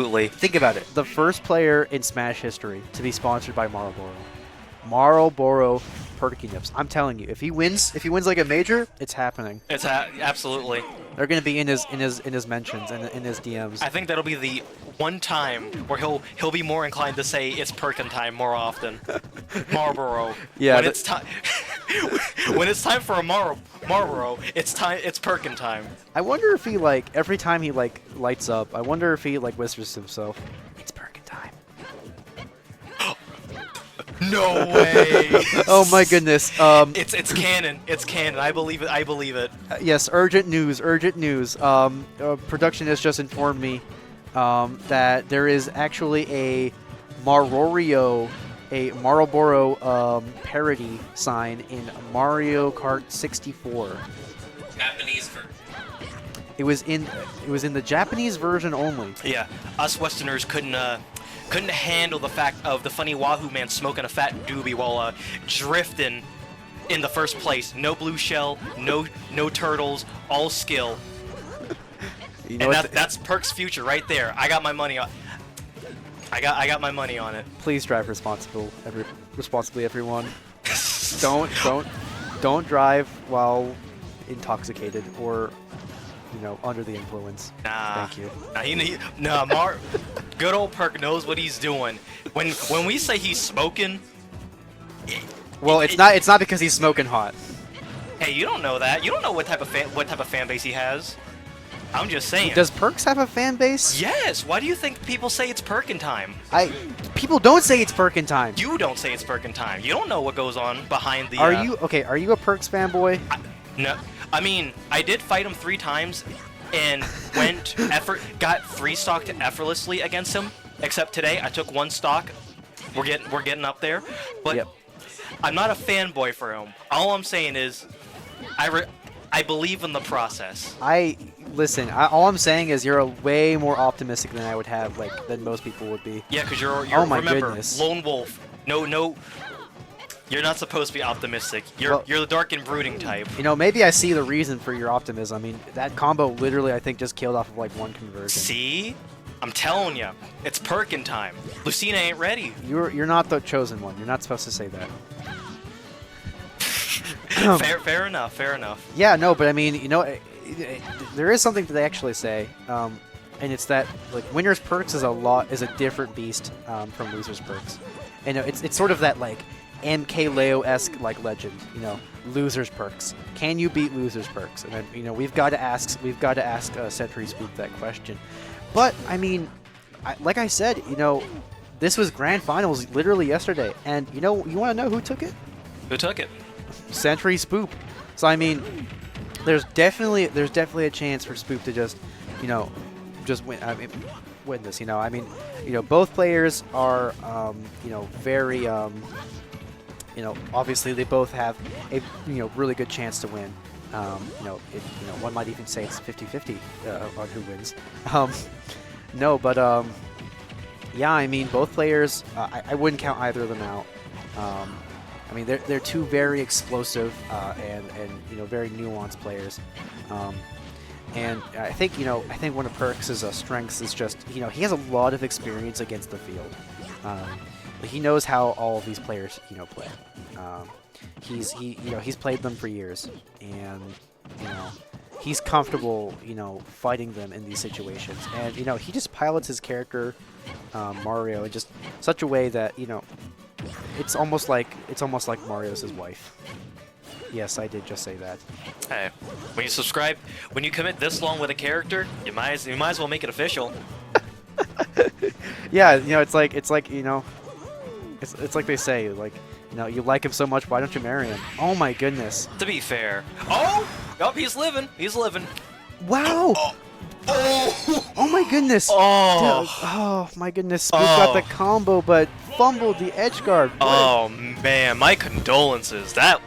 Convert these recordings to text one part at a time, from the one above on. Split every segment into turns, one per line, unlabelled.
Absolutely.
Think about it. The first player in Smash history to be sponsored by Marlboro. Marlboro Perkinips. I'm telling you, if he wins like a major, it's happening.
Absolutely.
They're going to be in his mentions and in his DMs.
I think that'll be the one time where he'll be more inclined to say it's Perkin time more often. Marlboro.
Yeah.
When it's time when it's time for a Marlboro, it's Perkin time.
I wonder if he every time he lights up, I wonder if he whispers to himself, "It's Perkin time."
No way.
Oh my goodness.
It's canon. It's canon. I believe it. I believe it.
Yes, urgent news. Urgent news. Production has just informed me that there is actually a Marlboro parody sign in Mario Kart 64.
Japanese version.
It was in the Japanese version only.
Yeah, us Westerners couldn't handle the fact of the funny Wahoo man smoking a fat doobie while drifting in the first place. No blue shell, no turtles, all skill.
You know
And that's Perk's future right there. I got my money on. I got my money on it.
Please drive responsibly, everyone. Don't drive while intoxicated or under the influence.
Nah.
Thank you.
Good old Perk knows what he's doing. When we say he's smoking,
Well, it's not because he's smoking hot.
hey, you don't know that. You don't know what type of fan base he has. I'm just saying.
Does Perks have a fan base?
Yes. Why do you think people say it's Perkin time?
People don't say it's Perkin time.
You don't say it's Perkin time. You don't know what goes on behind the.
Are you okay? Are you a Perks fanboy?
No. I mean, I did fight him 3 times, and got 3 stocked effortlessly against him. Except today, I took 1 stock. We're getting up there, but
Yep.
I'm not a fanboy for him. All I'm saying is, I believe in the process.
All I'm saying is you're way more optimistic than I would have, than most people would be.
Yeah, because you're
Oh my
remember,
goodness.
lone wolf. No. You're not supposed to be optimistic. You're the dark and brooding type.
Maybe I see the reason for your optimism. I mean, that combo literally, I think, just killed off of 1 conversion.
See? I'm telling you, it's Perkin time. Lucina ain't ready.
You're not the chosen one. You're not supposed to say that.
Fair enough.
Yeah, no, but I mean, there is something that they actually say, and it's that winners perks is a different beast from losers perks, and it's sort of that MK Leo-esque legend, losers perks. Can you beat losers perks? And then we've got to ask SENTRY spoop that question. But I mean, like I said, this was grand finals literally yesterday, and you want to know who took it?
Who took it?
SENTRY spoop. So I mean, there's definitely a chance for Spoop to just win. I mean, win this. I mean, both players are very obviously they both have a really good chance to win. One might even say it's 50-50 on who wins. No, but yeah, I mean, both players, I wouldn't count either of them out. I mean, they're 2 very explosive and very nuanced players. And I think one of Perks' strengths is just he has a lot of experience against the field. He knows how all of these players play. He's played them for years, and he's comfortable fighting them in these situations. And he just pilots his character Mario in just such a way that it's almost like Mario's his wife. Yes, I did just say that.
Hey, when you commit this long with a character, you might as well make it official.
Yeah, it's like they say, you like him so much, why don't you marry him? Oh my goodness.
To be fair. He's living.
Wow. Oh my goodness. Oh my goodness. Spoop got the combo, but fumbled the edge guard.
Oh man, my condolences. That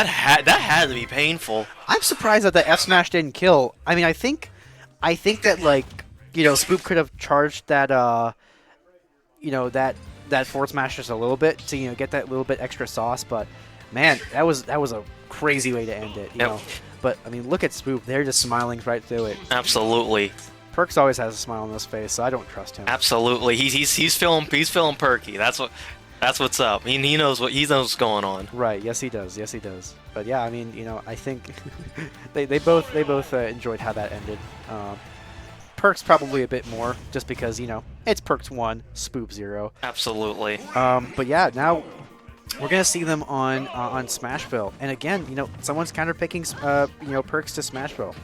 had to be painful.
I'm surprised that the F smash didn't kill. I mean, I think that Spoop could have charged that that forward smash just a little bit to get that little bit extra sauce, but man, that was a crazy way to end it. But I mean, look at Spoop. They're just smiling right through it.
Absolutely.
Perks always has a smile on his face, so I don't trust him.
Absolutely, he's feeling perky. That's what's up. He knows what's going on.
Right. Yes, he does. Yes, he does. But yeah, I mean, I think they both enjoyed how that ended. Perks probably a bit more, just because it's Perks 1, Spoop 0.
Absolutely.
But yeah, now we're gonna see them on Smashville, and again, someone's counterpicking Perks to Smashville.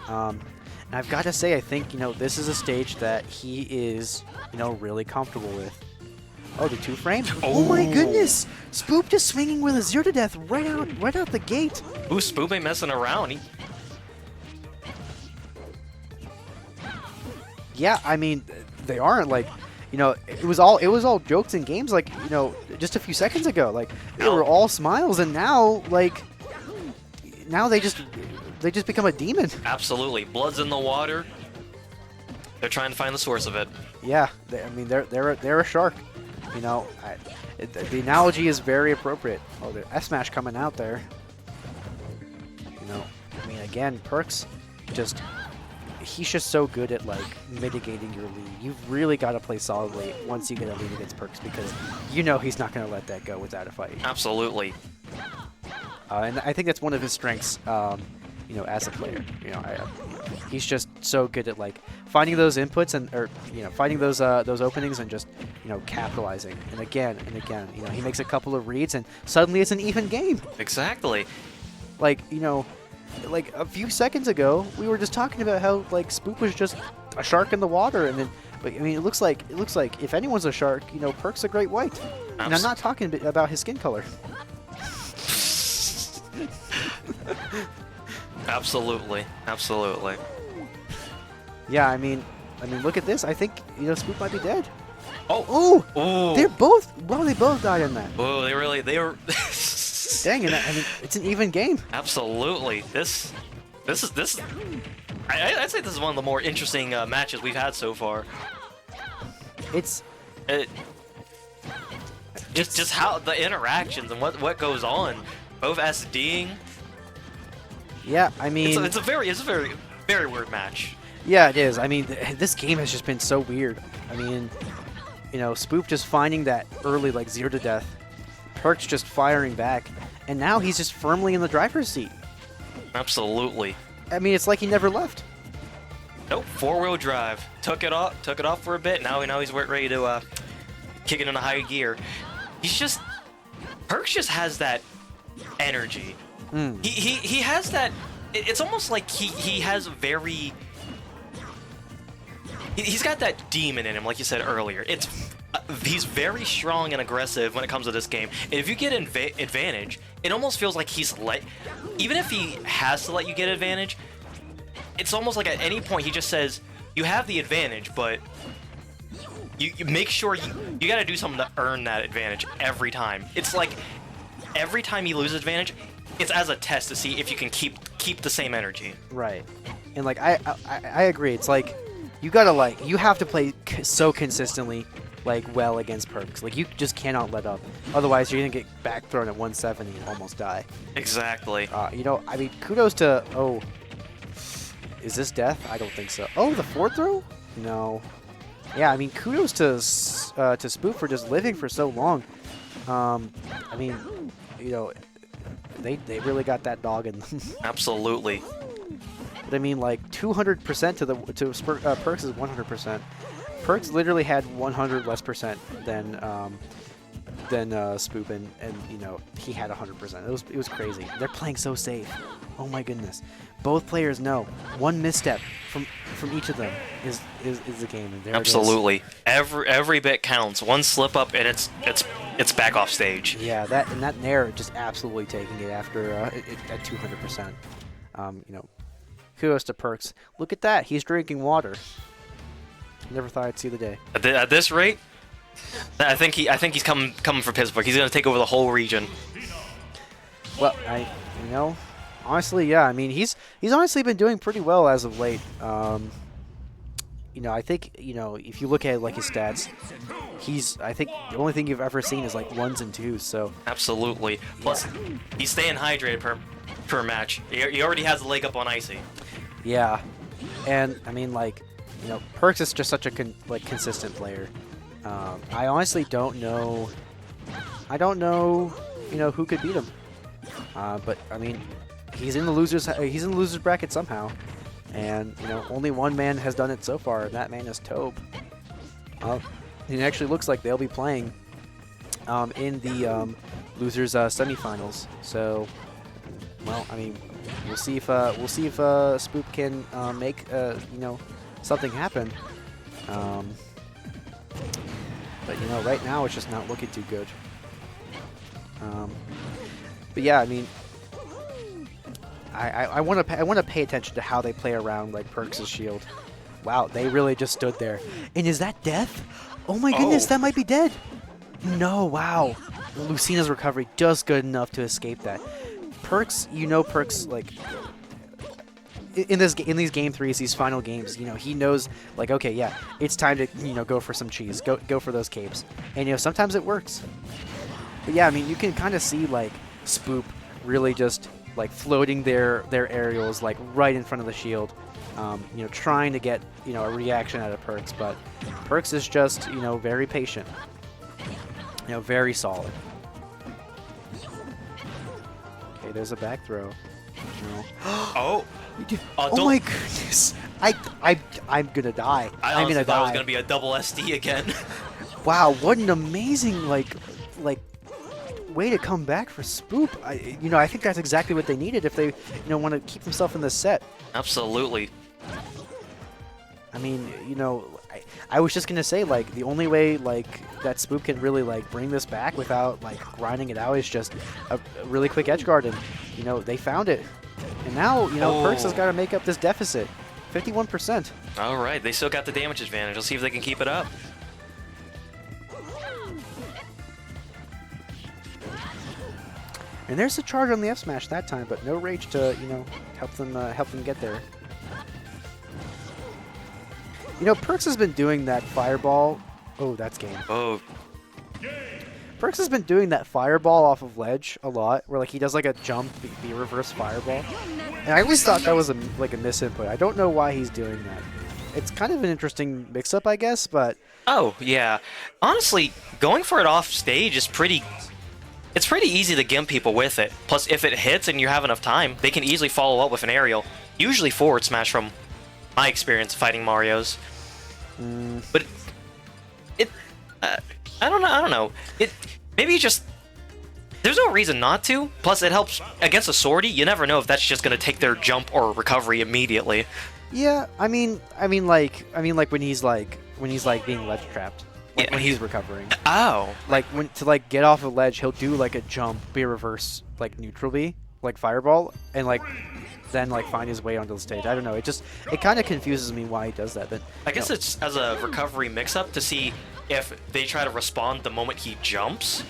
And I've got to say, I think this is a stage that he is really comfortable with. Oh, the 2 frames! Oh my goodness! Spoop just swinging with a 0 to death right out the gate.
Ooh, Spoop ain't messing around.
Yeah, I mean, they aren't like, it was all jokes and games like, just a few seconds ago. Like they were all smiles, and now they just become a demon.
Absolutely, blood's in the water. They're trying to find the source of it.
Yeah, they're a shark. The analogy is very appropriate. Oh, the S-Smash coming out there. I mean, again, Perks he's just so good at mitigating your lead. You've really got to play solidly once you get a lead against Perks, because he's not going to let that go without a fight.
Absolutely.
And I think that's one of his strengths, as a player. He's just so good at finding those inputs or finding those openings and just capitalizing. And again, he makes a couple of reads and suddenly it's an even game.
Exactly.
Like a few seconds ago, we were just talking about how Spoop was just a shark in the water, and then, but I mean, it looks like if anyone's a shark, Perk's a great white. And I'm not talking about his skin color.
Absolutely.
Yeah, I mean, look at this. I think Spoop might be dead.
Oh,
ooh! They both died in that.
Oh, they were.
Dang it! I mean, it's an even game.
Absolutely. This is. I'd say this is one of the more interesting matches we've had so far.
It's
just how the interactions and what goes on, both SDing.
Yeah, I mean,
it's a very weird match.
Yeah, it is. I mean, this game has just been so weird. I mean, Spoop just finding that early 0 to death, Perks just firing back, and now he's just firmly in the driver's seat.
Absolutely.
I mean, it's like he never left.
Nope, 4-wheel drive. Took it off for a bit. Now he's ready to kick it into high gear. Perks just has that energy. He has that. It's almost like he has very. He's got that demon in him, like you said earlier. He's very strong and aggressive when it comes to this game. And if you get advantage, it almost feels like even if he has to let you get advantage, it's almost like at any point he just says, you have the advantage, but you make sure you got to do something to earn that advantage every time. It's like every time you lose advantage, it's as a test to see if you can keep the same energy.
Right. And I agree. It's like you gotta you have to play so consistently well against Perks. You just cannot let up. Otherwise, you're gonna get back thrown at 170 and almost die.
Exactly.
I mean, kudos to. Oh, is this death? I don't think so. Oh, the forward throw? No. Yeah, I mean, kudos to Spoop for just living for so long. I mean, they really got that dog in them.
Absolutely.
But I mean, 200% to Perks is 100%. Perks literally had 100 less percent than Spoop, and he had 100%. It was crazy. They're playing so safe. Oh my goodness. Both players know one misstep from each of them is the game. And there
Absolutely.
It is.
Every bit counts. One slip up and it's back off stage.
Yeah, that Nair just absolutely taking it after at 200%. Kudos to Perks. Look at that. He's drinking water. Never thought I'd see the day.
At this rate, I think he's coming for Pittsburgh. He's going to take over the whole region.
Well, honestly, yeah. I mean, he's honestly been doing pretty well as of late. I think if you look at his stats, I think the only thing you've ever seen is 1s and 2s. So
absolutely. Plus, he's staying hydrated per match. He already has a leg up on Icy.
Yeah, and I mean you know, Perks is just such a consistent player. I honestly don't know. I don't know, you know, who could beat him. But I mean, he's in the losers bracket somehow, and you know, only one man has done it so far, and that man is Tobe. It actually looks like they'll be playing in the losers semifinals. So, well, I mean, we'll see if Spoop can make you know, something happen. But you know, right now it's just not looking too good. But yeah, I mean, I want to pay attention to how they play around like Perks' shield. Wow, they really just stood there. And is that death? Oh my goodness, that might be dead. No, wow. Lucina's recovery just good enough to escape that. Perks, you know, Perks, like, in these game threes, these final games, you know, he knows, like, okay, yeah, it's time to, you know, go for some cheese, go for those capes. And, you know, sometimes it works. But yeah, I mean, you can kind of see, like, Spoop really just, like, floating their aerials, like, right in front of the shield. You know, trying to get, you know, a reaction out of Perks, but Perks is just, you know, very patient. You know, very solid. Okay, there's a back throw. No.
Oh!
Oh my goodness! I'm gonna die.
I'm gonna die. It was
die.
gonna be a double SD again.
Wow, what an amazing like way to come back for Spoop. You know, I think that's exactly what they needed if they, you know, want to keep themselves in this set.
Absolutely.
I mean, you know, I was just gonna say, like, the only way like that Spoop can really like bring this back without like grinding it out is just a really quick edge guard, and you know, they found it. And now, you know, Perks has got to make up this deficit. 51%.
All right, they still got the damage advantage. Let's see if they can keep it up.
And there's a charge on the F smash that time, but no rage to, you know, help them get there. You know, Perks has been doing that fireball. Oh, that's game.
Oh.
Perks has been doing that fireball off of ledge a lot, where like he does like a jump, be reverse fireball. And I always thought that was a misinput. I don't know why he's doing that. It's kind of an interesting mix-up, I guess, but...
Oh, yeah. Honestly, going for it off stage is pretty... It's pretty easy to gimp people with it. Plus, if it hits and you have enough time, they can easily follow up with an aerial. Usually forward smash from my experience fighting Marios. But I don't know. Maybe just... There's no reason not to. Plus, it helps against a swordy. You never know if that's just going to take their jump or recovery immediately.
Yeah, I mean like when he's being ledge trapped, like
Yeah,
when he's recovering.
Oh.
Like when to like get off a ledge, he'll do like a jump, be a reverse like neutral B, like fireball, and like then like find his way onto the stage. I don't know. It kind of confuses me why he does that. But
I guess it's as a recovery mix-up to see if they try to respond the moment he jumps.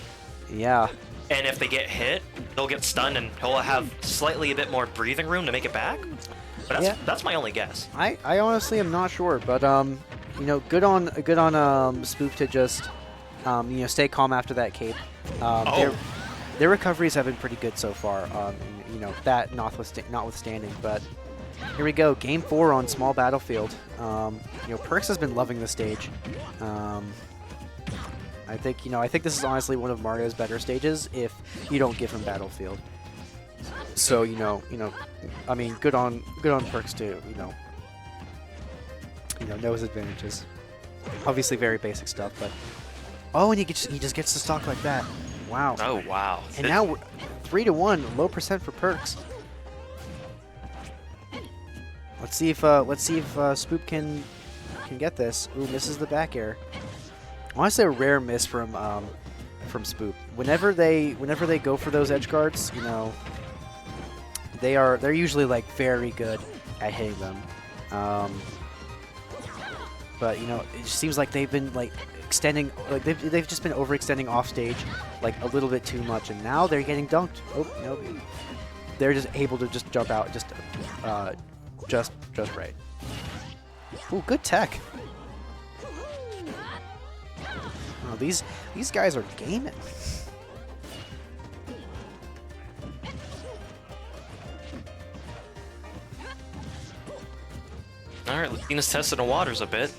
Yeah.
And if they get hit, they'll get stunned and he'll have slightly a bit more breathing room to make it back. But that's my only guess.
I honestly am not sure, but you know, good on Spoop to just you know, stay calm after that cape. Their recoveries have been pretty good so far. You know, that notwithstanding, but here we go, game 4 on small battlefield. You know, Perks has been loving the stage. I think this is honestly one of Mario's better stages if you don't give him battlefield. So you know, I mean, good on Perks too. You know his advantages. Obviously, very basic stuff, but and he just gets to stock like that. Wow.
Oh wow.
And now we're 3-1, low percent for Perks. Let's see if Spoop can get this. Ooh, misses the back air. Honestly, a rare miss from Spoop. Whenever they go for those edge guards, you know, they're usually like very good at hitting them. But you know, it just seems like they've been like extending, like they've just been overextending off stage like a little bit too much, and now they're getting dunked. Oh no, they're just able to just jump out just right. Ooh, good tech. Oh, these guys are gaming.
All Alright, Lucina's testing the waters a bit.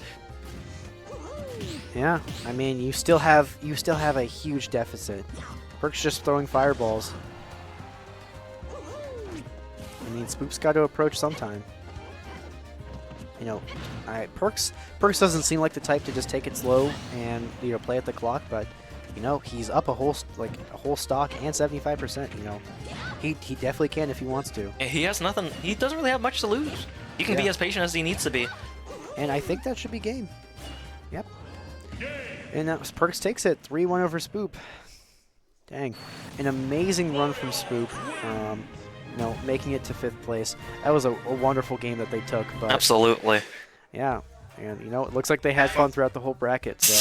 Yeah, I mean, you still have a huge deficit. Perk's just throwing fireballs. I mean, Spoop's got to approach sometime. You know, Perks doesn't seem like the type to just take it slow and play at the clock, but he's up a whole stock and 75%. He definitely can if he wants to.
He has nothing. He doesn't really have much to lose. He can be as patient as he needs to be.
And I think that should be game. Yep. And that was Perks takes it 3-1 over Spoop. Dang, an amazing run from Spoop. Making it to 5th place. That was a wonderful game that they took. But
Absolutely.
yeah, and it looks like they had fun throughout the whole bracket. So.